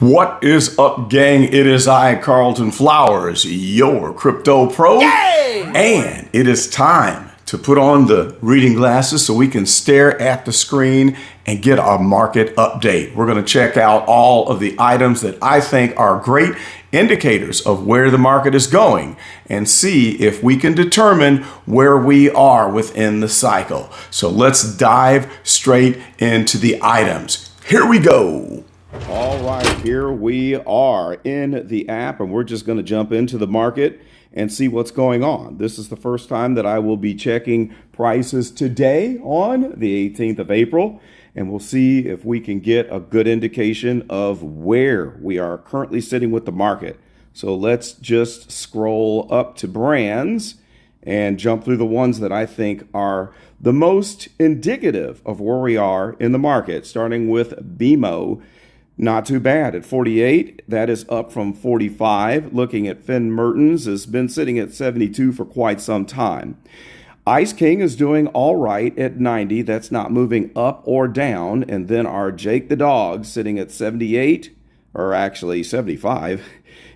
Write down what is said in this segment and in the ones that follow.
What is up, gang? It is I, Carlton Flowers, your crypto pro. Yay! And it is time to put on the reading glasses so we can stare at the screen and get our market update. We're going to check out all of the items that I think are great indicators of where the market is going and see if we can determine where we are within the cycle. So let's dive straight into the items. Here we go. All right, here we are in the app, and we're just going to jump into the market and see what's going on. This is the first time that I will be checking prices today on the 18th of April, and we'll see if we can get a good indication of where we are currently sitting with the market. So let's just scroll up to brands and jump through the ones that I think are the most indicative of where we are in the market, starting with BMO. Not too bad at 48. That is up from 45. Looking at Finn Mertens, has been sitting at 72 for quite some time. Ice King is doing all right at 90. That's not moving up or down. And then our Jake the Dog sitting at 78, or actually 75,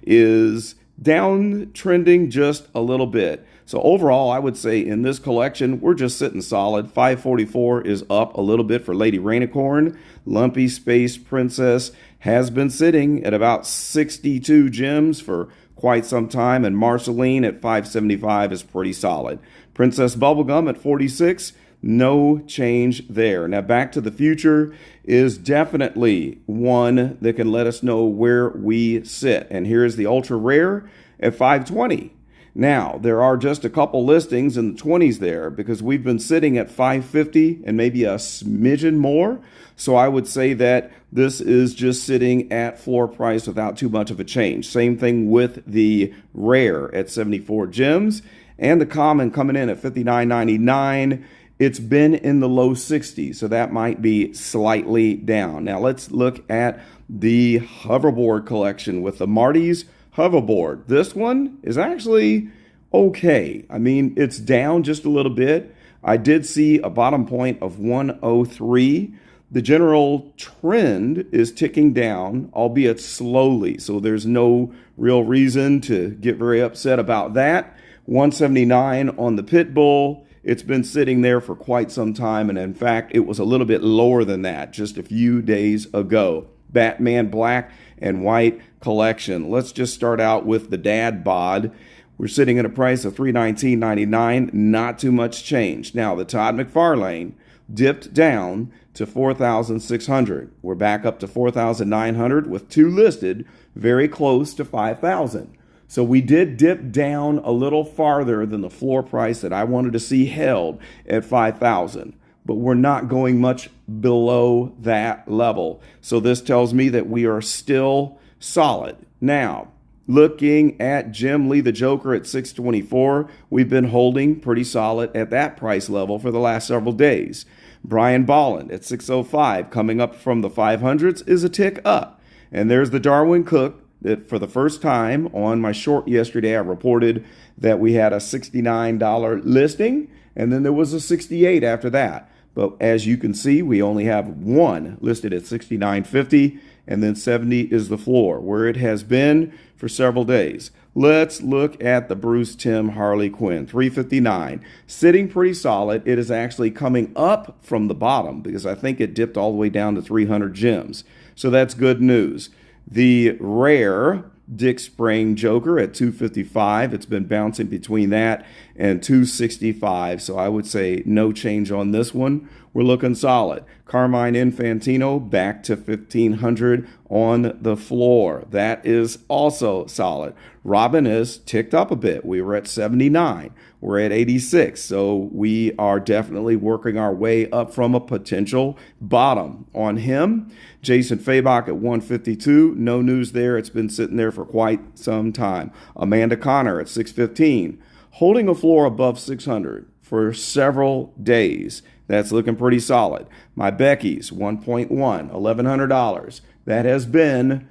is down trending just a little bit. So overall, I would say in this collection, we're just sitting solid. 544 is up a little bit for Lady Rainicorn. Lumpy Space Princess has been sitting at about 62 gems for quite some time, and Marceline at 575 is pretty solid. Princess Bubblegum at 46, no change there. Now, Back to the Future is definitely one that can let us know where we sit. And here's the ultra rare at 520. Now, there are just a couple listings in the 20s there because we've been sitting at 550 and maybe a smidgen more. So I would say that this is just sitting at floor price without too much of a change. Same thing with the rare at 74 gems and the common coming in at 59.99. It's been in the low 60s, so that might be slightly down. Now let's look at the Hoverboard Collection with the Marty's Hoverboard. This one is actually okay. I mean, it's down just a little bit. I did see a bottom point of 103. The general trend is ticking down, albeit slowly. So there's no real reason to get very upset about that. 179 on the Pitbull. It's been sitting there for quite some time. And in fact, it was a little bit lower than that just a few days ago. Batman Black and White Collection. Let's just start out with the Dad Bod. We're sitting at a price of $319.99, not too much change. Now, the Todd McFarlane dipped down to $4,600. We're back up to $4,900 with two listed, very close to $5,000. So we did dip down a little farther than the floor price that I wanted to see held at $5,000. But we're not going much below that level. So this tells me that we are still solid. Now, looking at Jim Lee the Joker at 624, we've been holding pretty solid at that price level for the last several days. Brian Bolland at 605, coming up from the 500s, is a tick up. And there's the Darwin Cook that for the first time on my short yesterday, I reported that we had a $69 listing, and then there was a 68 after that. But as you can see, we only have one listed at $69.50, and then 70 is the floor, where it has been for several days. Let's look at the Bruce Timm Harley Quinn, $359, sitting pretty solid. It is actually coming up from the bottom because I think it dipped all the way down to 300 gems. So that's good news. The rare Dick Sprang Joker at $255. It's been bouncing between that and $265. So I would say no change on this one. We're looking solid. Carmine Infantino back to $1,500 on the floor. That is also solid. Robin is ticked up a bit. We were at 79. We're at 86. So we are definitely working our way up from a potential bottom on him. Jason Fabok at 152. No news there. It's been sitting there for quite some time. Amanda Connor at 615. Holding a floor above 600 for several days. That's looking pretty solid. My Becky's 1.1, $1,100. That has been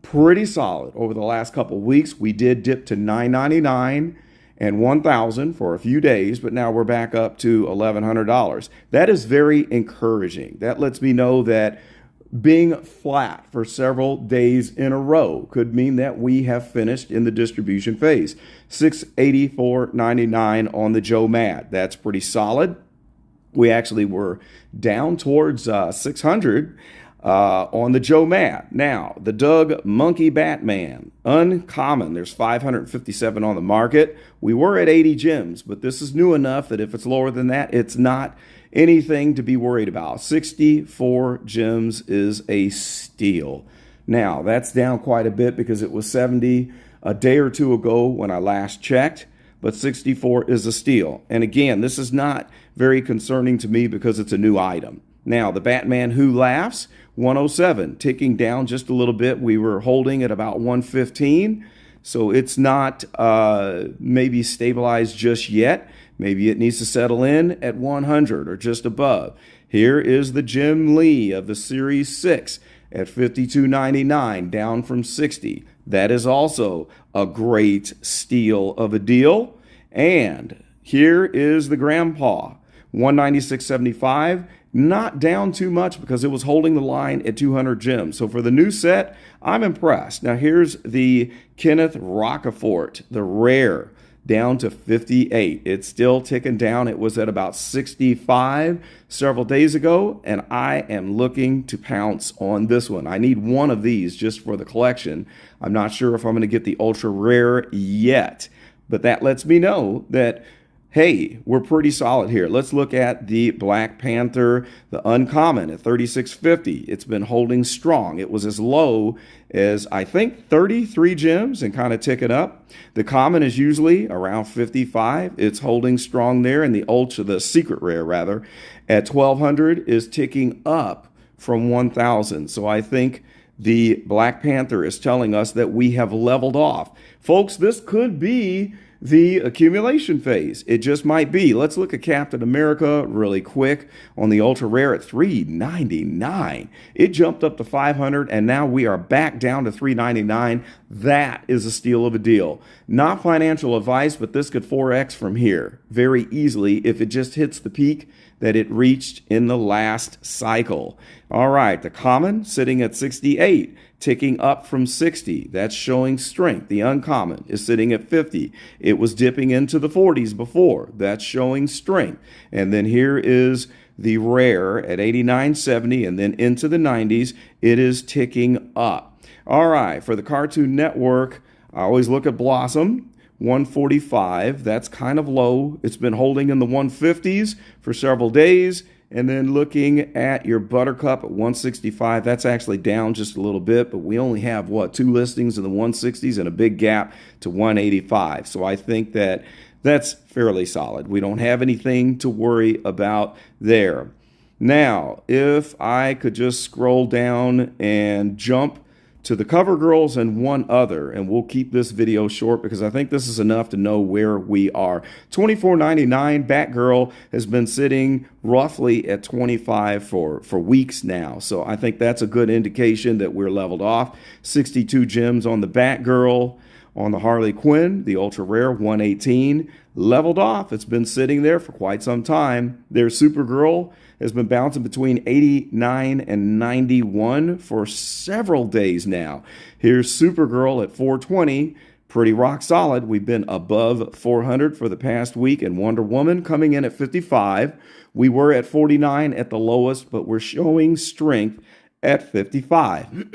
pretty solid over the last couple of weeks. We did dip to $999 and $1,000 for a few days, but now we're back up to $1,100. That is very encouraging. That lets me know that being flat for several days in a row could mean that we have finished in the distribution phase. 684.99 on the Joe Mad. That's pretty solid. We actually were down towards 600 on the Joe Mad. Now, the Doug Monkey Batman, uncommon. There's 557 on the market. We were at 80 gems, but this is new enough that if it's lower than that, it's not anything to be worried about. 64 gems is a steal. Now, that's down quite a bit because it was 70 a day or two ago when I last checked, but 64 is a steal. And again, this is not very concerning to me because it's a new item. Now, the Batman Who Laughs, 107, ticking down just a little bit. We were holding at about 115, so it's not maybe stabilized just yet. Maybe it needs to settle in at 100 or just above. Here is the Jim Lee of the Series 6 at 52.99, down from 60. That is also a great steal of a deal. And here is the Grandpa, 196.75. Not down too much because it was holding the line at 200 gems. So for the new set, I'm impressed. Now here's the Kenneth Rockefort, the rare, down to 58. It's still ticking down. It was at about 65 several days ago, and I am looking to pounce on this one. I need one of these just for the collection. I'm not sure if I'm going to get the ultra rare yet, but that lets me know that, hey, we're pretty solid here. Let's look at the Black Panther, the uncommon at 36.50. It's been holding strong. It was as low as, I think, 33 gems and kind of ticking up. The common is usually around 55. It's holding strong there. And the ultra, the secret rare rather, at 1200 is ticking up from 1000. So I think the Black Panther is telling us that we have leveled off. Folks, this could be the accumulation phase. It just might be. Let's look at Captain America really quick on the ultra rare at 399. It jumped up to 500 and now we are back down to 399. That is a steal of a deal. Not financial advice, but this could 4x from here very easily if it just hits the peak that it reached in the last cycle. All right, the common sitting at 68. Ticking up from 60. That's showing strength. The uncommon is sitting at 50. It was dipping into the 40s before. That's showing strength. And then here is the rare at 89.70 and then into the 90s. It is ticking up. All right, for the Cartoon Network, I always look at Blossom. 145. That's kind of low. It's been holding in the 150s for several days. And then looking at your Buttercup at 165, that's actually down just a little bit, but we only have, what, 2 listings in the 160s and a big gap to 185. So I think that that's fairly solid. We don't have anything to worry about there. Now, if I could just scroll down and jump to the cover girls and one other, and we'll keep this video short because I think this is enough to know where we are. $24.99 Batgirl has been sitting roughly at 25 for weeks now, so I think that's a good indication that we're leveled off. 62 gems on the Batgirl. On the Harley Quinn, the ultra rare 118, leveled off. It's been sitting there for quite some time. Their Supergirl has been bouncing between 89 and 91 for several days now. Here's Supergirl at 420, pretty rock solid. We've been above 400 for the past week, and Wonder Woman coming in at 55. We were at 49 at the lowest, but we're showing strength at 55.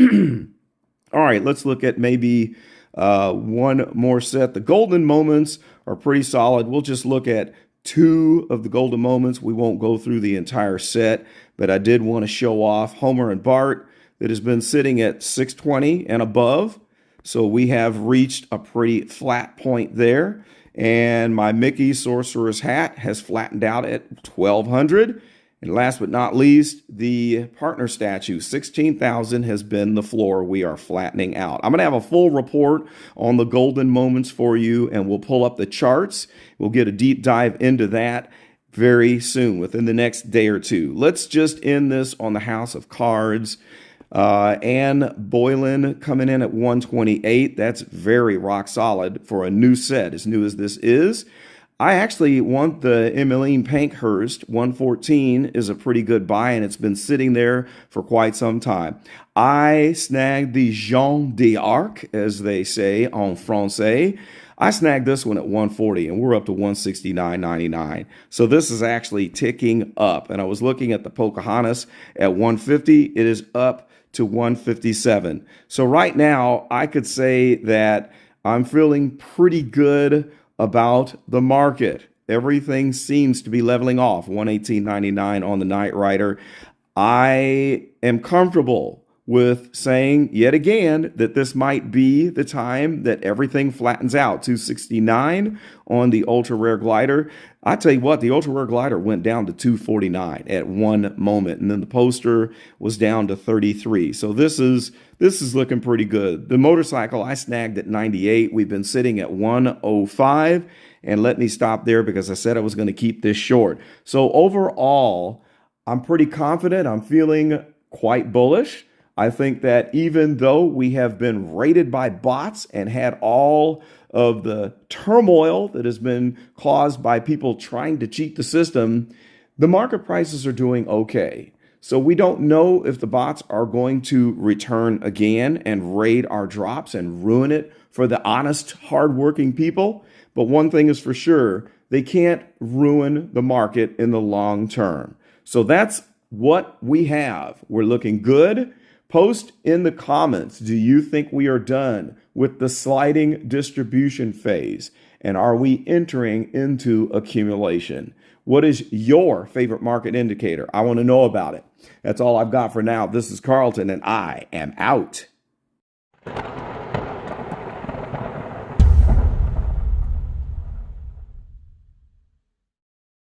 All right, let's look at maybe one more set. The golden moments are pretty solid. We'll just look at 2 of the golden moments. We won't go through the entire set, but I did want to show off Homer and Bart that has been sitting at 620 and above. So we have reached a pretty flat point there. And my Mickey Sorcerer's Hat has flattened out at 1200. And last but not least, the partner statue, 16,000 has been the floor. We are flattening out. I'm going to have a full report on the golden moments for you, and we'll pull up the charts. We'll get a deep dive into that very soon, within the next day or two. Let's just end this on the House of Cards. Anne Boylan coming in at 128. That's very rock solid for a new set, as new as this is. I actually want the Emmeline Pankhurst 114 is a pretty good buy, and it's been sitting there for quite some time. I snagged the Jean d'Arc, as they say en français. I snagged this one at 140 and we're up to 169.99. So this is actually ticking up. And I was looking at the Pocahontas at 150. It is up to 157. So right now I could say that I'm feeling pretty good about the market. Everything seems to be leveling off. 118.99 on the Night Rider. I am comfortable with saying yet again that this might be the time that everything flattens out. 269 on the ultra rare glider. I tell you what, the ultra rare glider went down to 249 at one moment, and then the poster was down to 33. So this is looking pretty good. The motorcycle I snagged at 98. We've been sitting at 105, and let me stop there because I said I was going to keep this short. So overall, I'm pretty confident. I'm feeling quite bullish. I think that even though we have been raided by bots and had all of the turmoil that has been caused by people trying to cheat the system, the market prices are doing okay. So we don't know if the bots are going to return again and raid our drops and ruin it for the honest, hardworking people. But one thing is for sure, they can't ruin the market in the long term. So that's what we have. We're looking good. Post in the comments, do you think we are done with the sliding distribution phase? And are we entering into accumulation? What is your favorite market indicator? I want to know about it. That's all I've got for now. This is Carlton, and I am out.